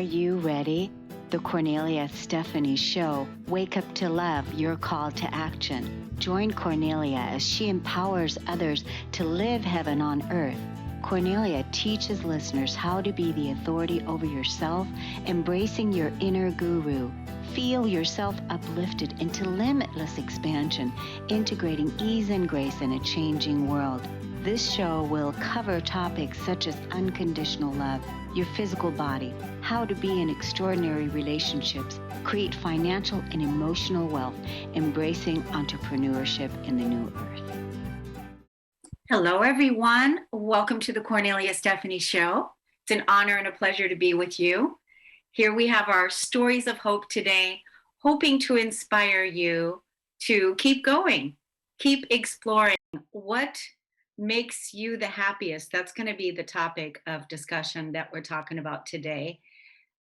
you ready? The Kornelia Stephanie Show. Wake up to love, your call to action. Join Kornelia as she empowers others to live heaven on earth. Kornelia teaches listeners how to be the authority over yourself, embracing your inner guru. Feel yourself uplifted into limitless expansion, integrating ease and grace in a changing world. This show will cover topics such as unconditional love, your physical body, how to be in extraordinary relationships, create financial and emotional wealth, embracing entrepreneurship in the new earth. Hello, everyone. Welcome to the Kornelia Stephanie Show. It's an honor and a pleasure to be with you. Here we have our stories of hope today, hoping to inspire you to keep going, keep exploring what makes you the happiest. That's going to be the topic of discussion that we're talking about today.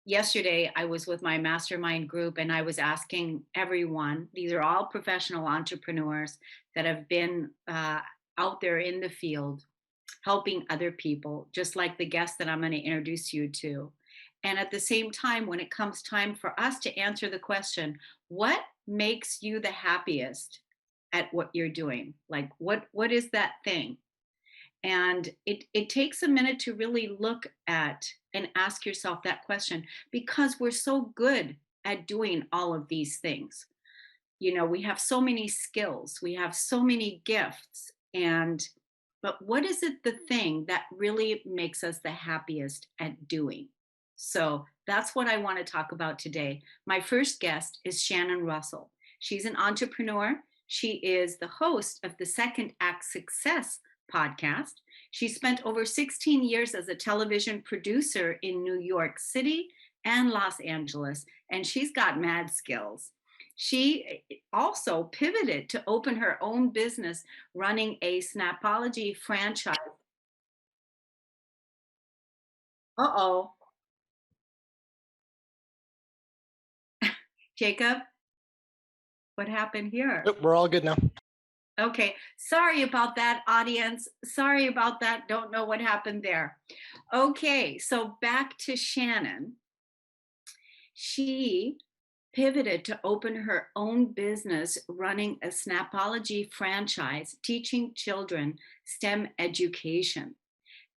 Yesterday, I was with my mastermind group and I was asking everyone, these are all professional entrepreneurs that have been out there in the field, helping other people, just like the guest that I'm going to introduce you to. And at the same time, when it comes time for us to answer the question, what makes you the happiest at what you're doing? Like, what is that thing? And it takes a minute to really look at and ask yourself that question, because we're so good at doing all of these things. You know, we have so many skills, we have so many gifts, but what is it, the thing that really makes us the happiest at doing? So that's what I want to talk about today. My first guest is Shannon Russell. She's an entrepreneur. She is the host of the Second Act Success podcast. She spent over 16 years as a television producer in New York City and Los Angeles, and she's got mad skills. She also pivoted to open her own business, running a Snapology franchise. Uh-oh. Jacob, what happened here? Yep, we're all good now. Okay, sorry about that, audience. Sorry about that. Don't know what happened there. Okay, so back to Shannon. She pivoted to open her own business, running a Snapology franchise, teaching children STEM education.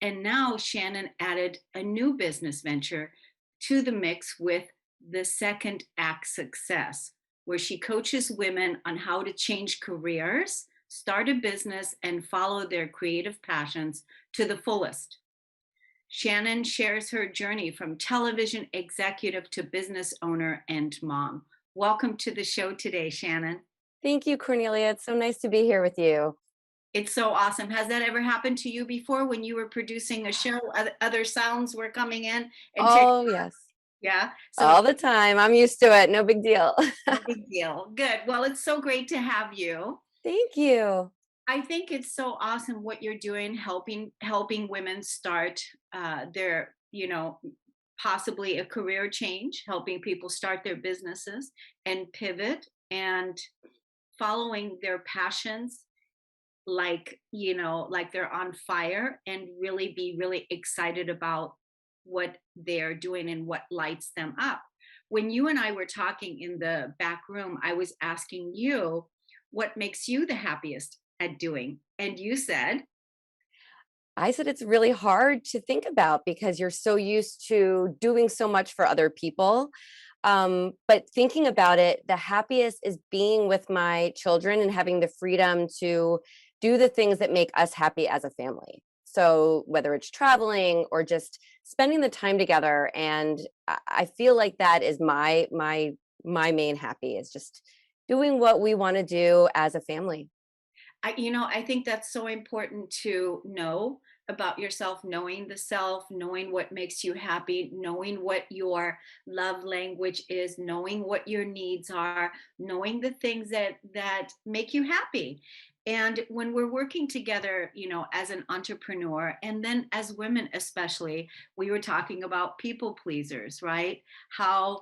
And now Shannon added a new business venture to the mix with the Second Act Success, where she coaches women on how to change careers, start a business, and follow their creative passions to the fullest. Shannon shares her journey from television executive to business owner and mom. Welcome to the show today, Shannon. Thank you, Kornelia. It's so nice to be here with you. It's so awesome. Has that ever happened to you before when you were producing a show? Other sounds were coming in? Oh, yes. Yeah. So all the time. I'm used to it. No big deal. No big deal. Good. Well, it's so great to have you. Thank you. I think it's so awesome what you're doing, helping women start their, possibly a career change, helping people start their businesses and pivot and following their passions like they're on fire, and really be really excited about what they're doing and what lights them up. When you and I were talking in the back room, I was asking you what makes you the happiest at doing, and you said, I said it's really hard to think about because you're so used to doing so much for other people. But thinking about it, the happiest is being with my children and having the freedom to do the things that make us happy as a family. So whether it's traveling or just spending the time together, and I feel like that is my main happy, is just doing what we want to do as a family. I think that's so important to know about yourself, knowing the self, knowing what makes you happy, knowing what your love language is, knowing what your needs are, knowing the things that make you happy. And when we're working together, as an entrepreneur, and then as women especially, we were talking about people pleasers, right? How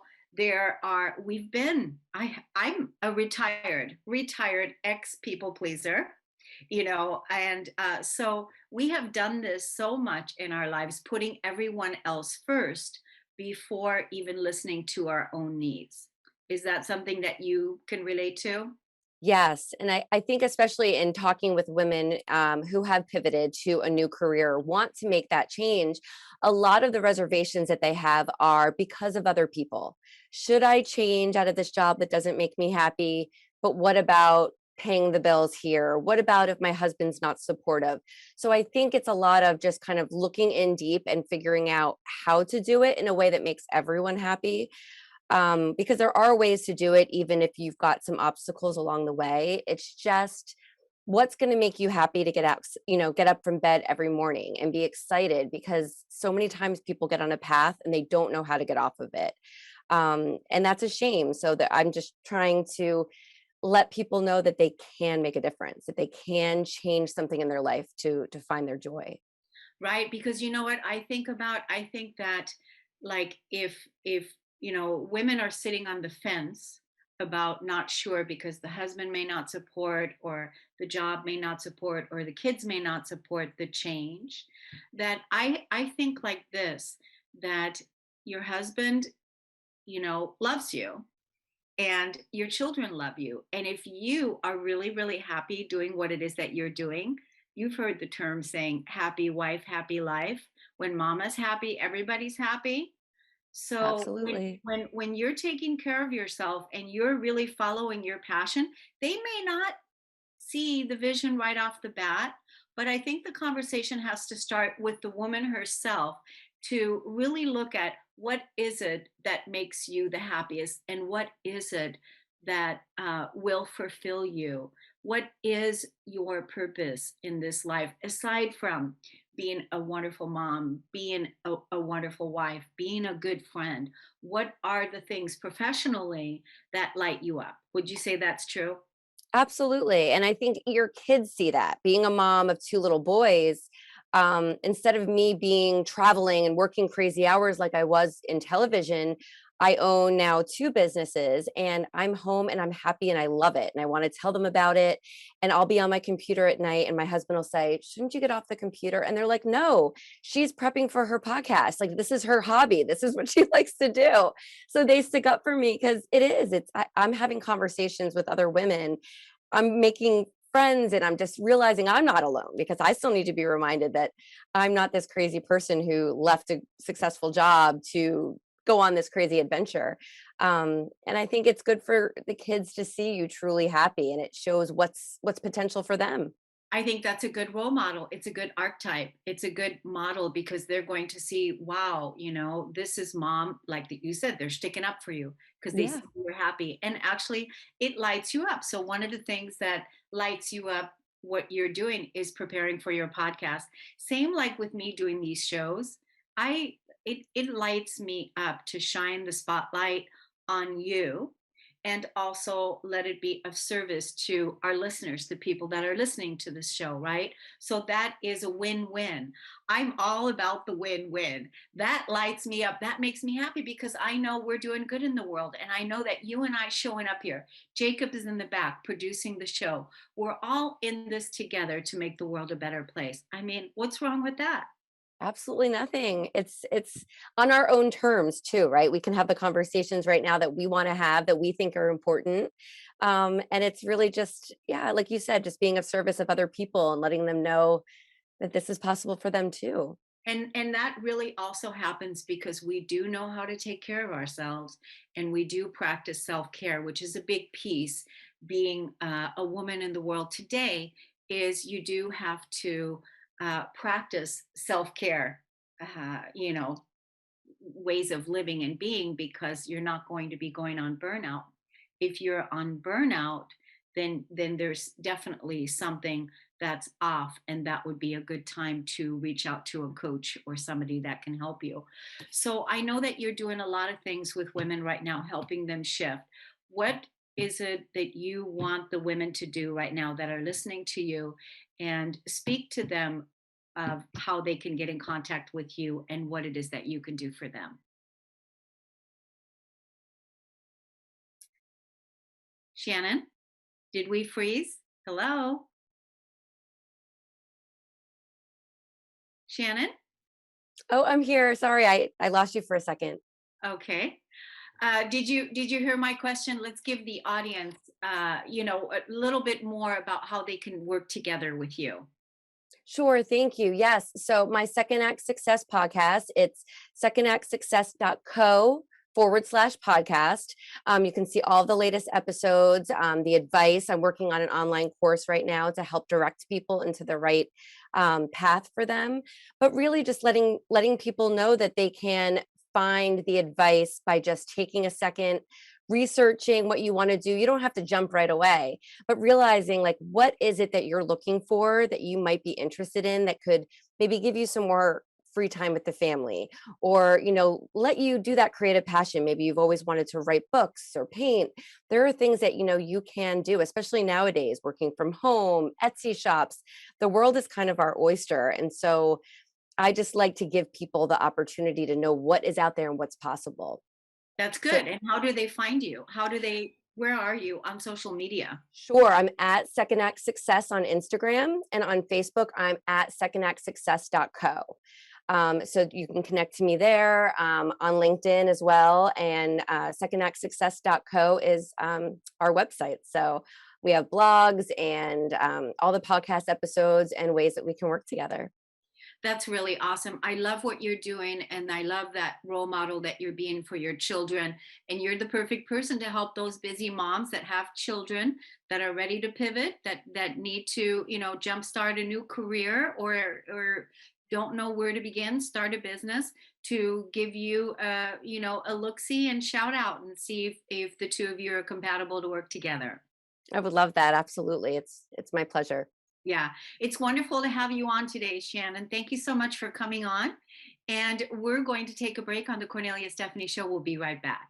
I'm a retired ex people pleaser, and so we have done this so much in our lives, putting everyone else first, before even listening to our own needs. Is that something that you can relate to? Yes. And I think, especially in talking with women who have pivoted to a new career, want to make that change, a lot of the reservations that they have are because of other people. Should I change out of this job that doesn't make me happy? But what about paying the bills here? What about if my husband's not supportive? So I think it's a lot of just kind of looking in deep and figuring out how to do it in a way that makes everyone happy, because there are ways to do it even if you've got some obstacles along the way. It's just what's going to make you happy to get out, get up from bed every morning and be excited, because so many times people get on a path and they don't know how to get off of it. And that's a shame. So that I'm just trying to let people know that they can make a difference, that they can change something in their life to find their joy. Right, because you know what I think that, like, if women are sitting on the fence about not sure because the husband may not support, or the job may not support, or the kids may not support the change, that I think like this, that your husband, loves you, and your children love you. And if you are really, really happy doing what it is that you're doing, you've heard the term saying happy wife, happy life. When mama's happy, everybody's happy. So Absolutely. when you're taking care of yourself and you're really following your passion, they may not see the vision right off the bat. But I think the conversation has to start with the woman herself, to really look at what is it that makes you the happiest, and what is it that will fulfill you. What is your purpose in this life, aside from being a wonderful mom, being a wonderful wife, being a good friend? What are the things professionally that light you up? Would you say that's true? Absolutely. And I think your kids see that. Being a mom of two little boys, instead of me being traveling and working crazy hours like I was in television, I own now two businesses and I'm home and I'm happy and I love it. And I want to tell them about it. And I'll be on my computer at night and my husband will say, "Shouldn't you get off the computer?" And they're like, "No, she's prepping for her podcast. Like, this is her hobby. This is what she likes to do." So they stick up for me because I'm having conversations with other women. I'm making friends and I'm just realizing I'm not alone, because I still need to be reminded that I'm not this crazy person who left a successful job to go on this crazy adventure. And I think it's good for the kids to see you truly happy, and it shows what's potential for them. I think that's a good role model. It's a good archetype. It's a good model, because they're going to see, wow, this is mom, like that you said, they're sticking up for you because they see Yeah, you're happy. And actually, it lights you up. So, one of the things that lights you up, what you're doing, is preparing for your podcast. Same like with me doing these shows. I it lights me up to shine the spotlight on you, and also let it be of service to our listeners, the people that are listening to this show, right? So that is a win-win. I'm all about the win-win. That lights me up. That makes me happy, because I know we're doing good in the world. And I know that you and I showing up here, Jacob is in the back producing the show. We're all in this together to make the world a better place. I mean, what's wrong with that? absolutely nothing. It's on our own terms too, right? We can have the conversations right now that we want to have, that we think are important. And it's really just, yeah, like you said, just being of service of other people and letting them know that this is possible for them too. And that really also happens because we do know how to take care of ourselves, and we do practice self-care, which is a big piece. Being a woman in the world today, is you do have to practice self-care, you know ways of living and being, because you're not going to be going on burnout. If you're on burnout, then there's definitely something that's off, and that would be a good time to reach out to a coach or somebody that can help you. So I know that you're doing a lot of things with women right now, helping them shift. What is it that you want the women to do right now that are listening to you, and speak to them of how they can get in contact with you and what it is that you can do for them? Shannon, did we freeze? Hello? Shannon? Oh, I'm here. Sorry, I lost you for a second. Okay. Did you hear my question? Let's give the audience, a little bit more about how they can work together with you. Sure, thank you. Yes. So my Second Act Success podcast, it's secondactsuccess.co/podcast. You can see all the latest episodes, the advice. I'm working on an online course right now to help direct people into the right path for them. But really just letting people know that they can find the advice by just taking a second, researching what you want to do. You don't have to jump right away, but realizing like what is it that you're looking for that you might be interested in that could maybe give you some more free time with the family, or let you do that creative passion. Maybe you've always wanted to write books or paint. There are things that you can do, especially nowadays, working from home, Etsy shops. The world is kind of our oyster, and so I just like to give people the opportunity to know what is out there and what's possible. That's So good. And how do they find you? Where are you on social media? sure. I'm at Second Act Success on Instagram, and on Facebook, I'm at secondactsuccess.co. So you can connect to me there, on LinkedIn as well. And secondactsuccess.co is our website. So we have blogs and all the podcast episodes and ways that we can work together. That's really awesome. I love what you're doing, and I love that role model that you're being for your children. And you're the perfect person to help those busy moms that have children that are ready to pivot, that need to, jumpstart a new career, or don't know where to begin, start a business, to give you a look-see and shout out and see if the two of you are compatible to work together. I would love that. Absolutely. It's my pleasure. Yeah, it's wonderful to have you on today, Shannon. Thank you so much for coming on. And we're going to take a break on the Kornelia Stephanie Show. We'll be right back.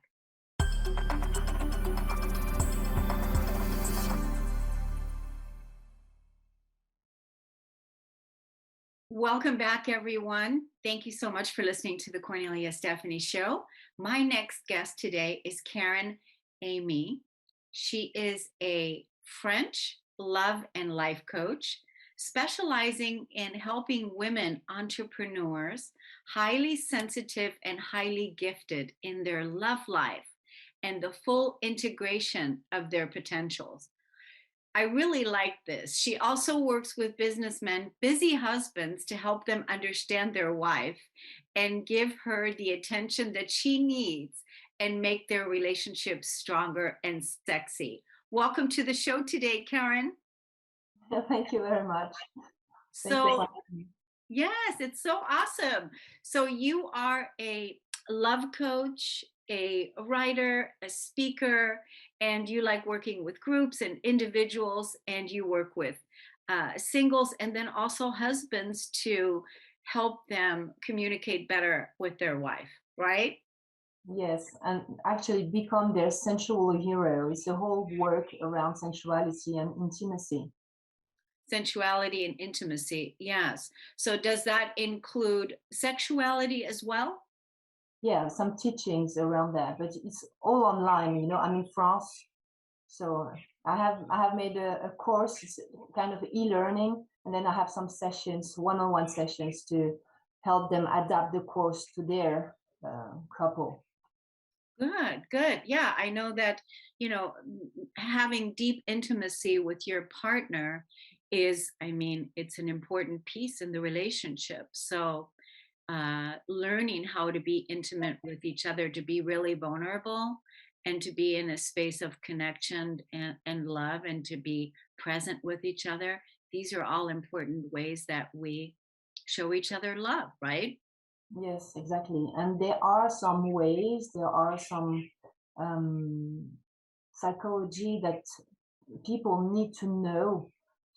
Welcome back, everyone. Thank you so much for listening to the Kornelia Stephanie Show. My next guest today is Karyn Aymée. She is a French love and life coach, specializing in helping women entrepreneurs, highly sensitive and highly gifted in their love life and the full integration of their potentials. I really like this. She also works with businessmen, busy husbands, to help them understand their wife and give her the attention that she needs and make their relationships stronger and sexy. Welcome to the show today, Karyn. Thank you very much. Thank you So, for having me. yes, it's so awesome. So, you are a love coach, a writer, a speaker, and you like working with groups and individuals, and you work with singles and then also husbands to help them communicate better with their wife, right? Yes, and actually become their sensual hero. It's a whole work around sensuality and intimacy. Sensuality and intimacy, yes. So, does that include sexuality as well? Yeah, some teachings around that, but it's all online. I'm in France, so I have made a course. It's kind of e-learning, and then I have some sessions, one-on-one sessions, to help them adapt the course to their couple. Good, good. Yeah, I know that, having deep intimacy with your partner is, I mean, it's an important piece in the relationship. So, learning how to be intimate with each other, to be really vulnerable, and to be in a space of connection and love, and to be present with each other. These are all important ways that we show each other love, right? Yes, exactly. And there are some ways, there are some um, psychology that people need to know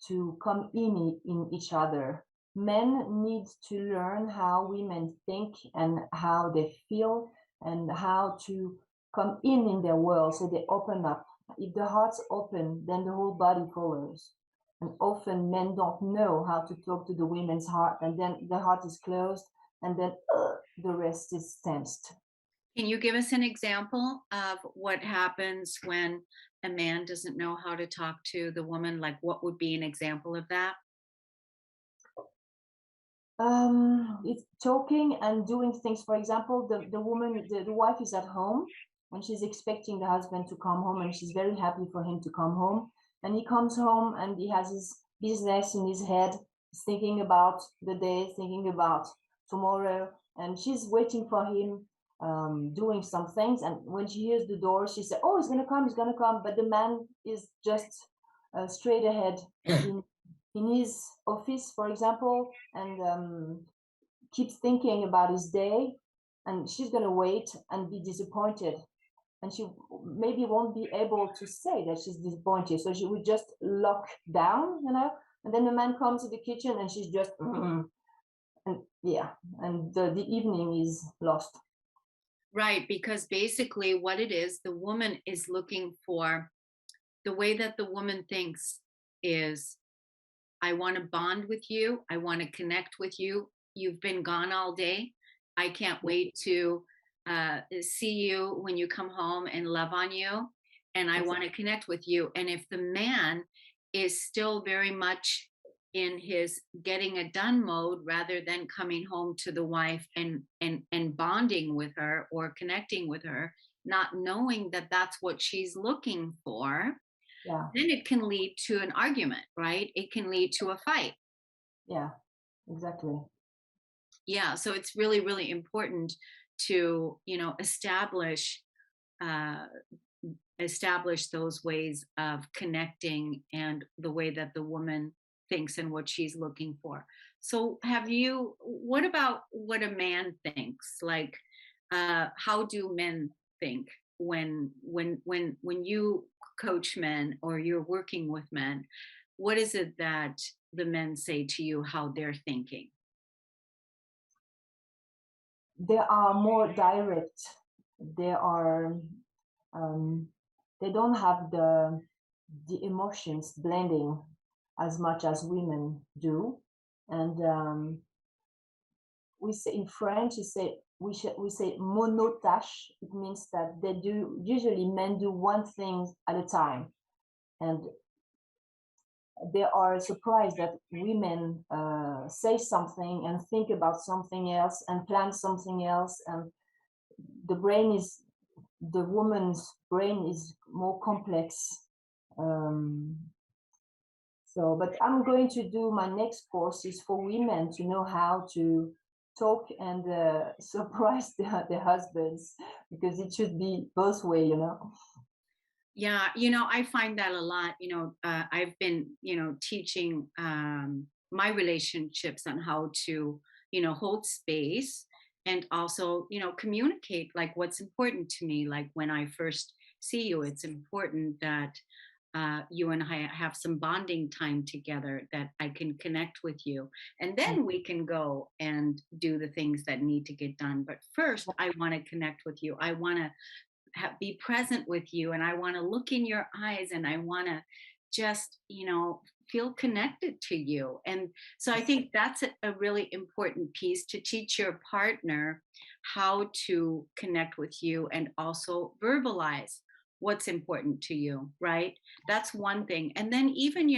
to come in each other. Men need to learn how women think and how they feel and how to come in their world, so they open up. If the heart's open, then the whole body follows. And often men don't know how to talk to the women's heart, and then the heart is closed, and then the rest is tensed. Can you give us an example of what happens when a man doesn't know how to talk to the woman? Like, what would be an example of that? It's talking and doing things. For example, the wife is at home and she's expecting the husband to come home, and she's very happy for him to come home. And he comes home and he has his business in his head. He's thinking about the day, thinking about tomorrow, and she's waiting for him, doing some things. And when she hears the door, she says, "Oh, he's gonna come, he's gonna come." But the man is just straight ahead in his office, for example, and keeps thinking about his day, and she's going to wait and be disappointed, and she maybe won't be able to say that she's disappointed, so she would just lock down, and then the man comes to the kitchen and she's just and yeah, and the evening is lost. Right, because basically what it is, the woman is looking for, the way that the woman thinks is, I want to bond with you. I want to connect with you. You've been gone all day. I can't wait to see you when you come home and love on you. And I want to connect with you. And if the man is still very much in his getting it done mode rather than coming home to the wife and bonding with her or connecting with her, not knowing that that's what she's looking for, Yeah, then it can lead to an argument, right? It can lead to a fight. yeah, exactly. Yeah, so it's really, really important to, establish uh, establish those ways of connecting and the way that the woman thinks and what she's looking for. So what about what a man thinks? Like, how do men think when you coach men or you're working with men? What is it that the men say to you how they're thinking? They are more direct. They are um, they don't have the emotions blending as much as women do, and we say in French, we say monotache. It means that they do usually men do one thing at a time, and they are surprised that women say something and think about something else and plan something else, and the brain is the woman's brain is more complex. Um, so, but I'm going to do my next course is for women to know how to talk and surprise their husbands, because it should be both way. Yeah, I find that a lot. I've been, teaching my relationships on how to, hold space and also, communicate like what's important to me. Like when I first see you, it's important that you and I have some bonding time together, that I can connect with you. And then we can go and do the things that need to get done. But first, I want to connect with you. I want to be present with you, and I want to look in your eyes, and I want to just feel connected to you. And so I think that's a really important piece, to teach your partner how to connect with you and also verbalize what's important to you, right? That's one thing. And then even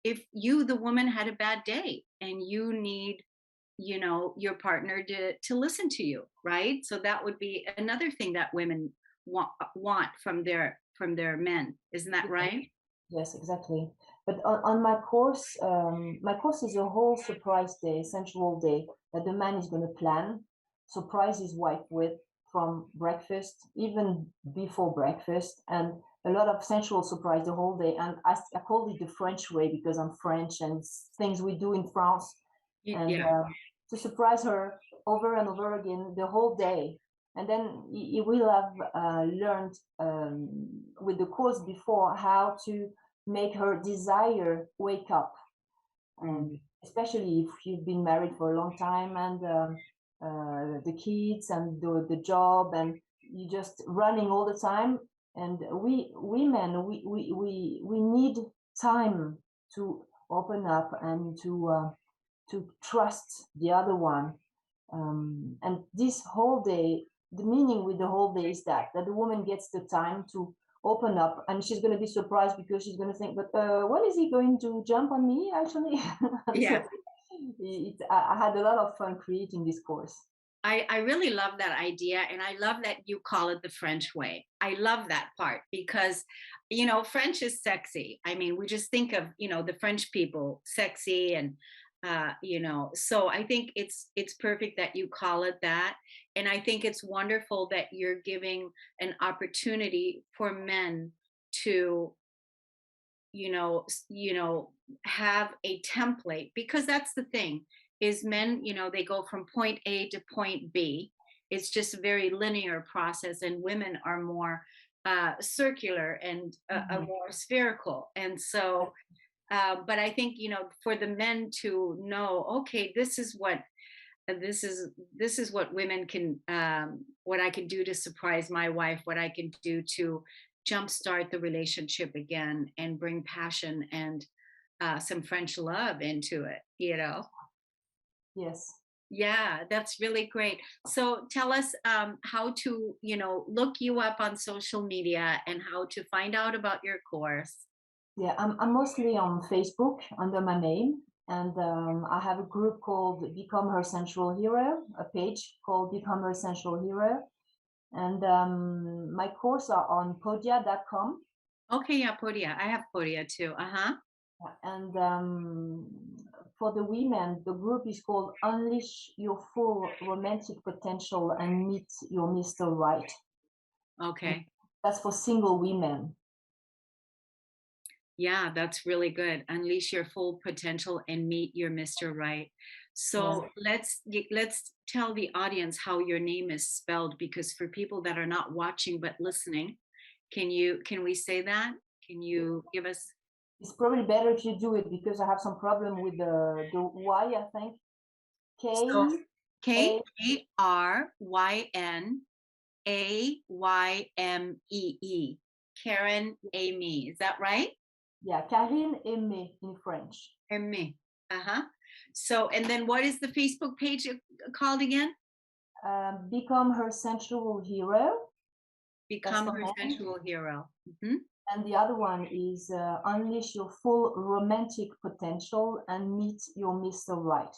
if you, the woman, had a bad day and you need your partner to listen to you, right? So that would be another thing that women want from their men, isn't that right? Yes, exactly. But on my course is a whole surprise day, sensual day that the man is going to plan, surprise his wife with, from breakfast, even before breakfast, and a lot of sensual surprise the whole day. And I call it the French way because I'm French and things we do in France, and Yeah. to surprise her over and over again the whole day. And then you will have learned with the course before how to make her desire wake up, especially if you've been married for a long time, and the kids and the job, and you just running all the time. And we women, we need time to open up and to trust the other one. And this whole day, the meaning with the whole day is that the woman gets the time to open up, and she's going to be surprised because she's going to think, but when is he going to jump on me actually? Yeah. So I had a lot of fun creating this course. I really love that idea. And I love that you call it the French way. I love that part because, French is sexy. I mean, we just think of, the French people sexy and, so I think it's perfect that you call it that. And I think it's wonderful that you're giving an opportunity for men to, have a template, because that's the thing is men, they go from point A to point B. It's just a very linear process, and women are more circular and more spherical. And so, but I think, for the men to know, okay, this is what women can, what I can do to surprise my wife, what I can do to jumpstart the relationship again and bring passion and some French love into it. Yes. Yeah, that's really great. So tell us how to, look you up on social media and how to find out about your course. Yeah, I'm mostly on Facebook under my name, and I have a group called Become Her Sensual Hero, a page called Become Her Sensual Hero, and my course are on podia.com. Okay, yeah, Podia. I have Podia too. And for the women, the group is called Unleash Your Full Romantic Potential and Meet Your Mr. Right. Okay. And that's for single women. Yeah, that's really good. Unleash your full potential and meet your Mr. Right. So let's tell the audience how your name is spelled, because for people that are not watching but listening, can we say that? Can you give us? It's probably better if you do it, because I have some problem with the Y, I think. So, KarynAymee. Karyn Aymée. Is that right? Yeah, Karyn Aymée in French. Aymée. So, and then what is the Facebook page called again? Become Her Sensual Hero. Become Her Sensual Hero. And the other one is Unleash Your Full Romantic Potential and Meet Your Mr. Right.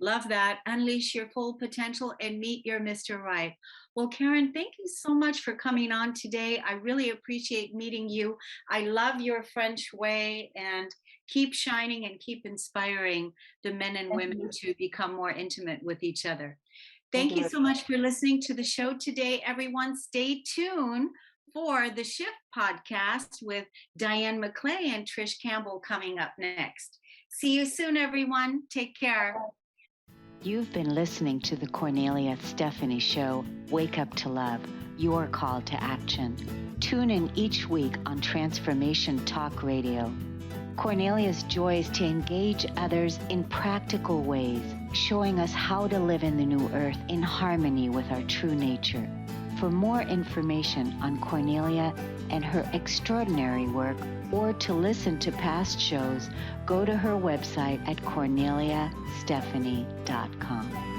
Love that. Unleash your full potential and meet your Mr. Right. Well, Karyn, thank you so much for coming on today. I really appreciate meeting you. I love your French way, and keep shining and keep inspiring the men and women to become more intimate with each other. Thank you so much for listening to the show today, everyone. Stay tuned for the Shift podcast with Diane McClay and Trish Campbell coming up next. See you soon, everyone. Take care. You've been listening to the Kornelia Stephanie Show, Wake Up to Love, your call to action. Tune in each week on Transformation Talk Radio. Kornelia's joy is to engage others in practical ways, showing us how to live in the new earth in harmony with our true nature. For more information on Kornelia and her extraordinary work, or to listen to past shows, go to her website at korneliastephanie.com.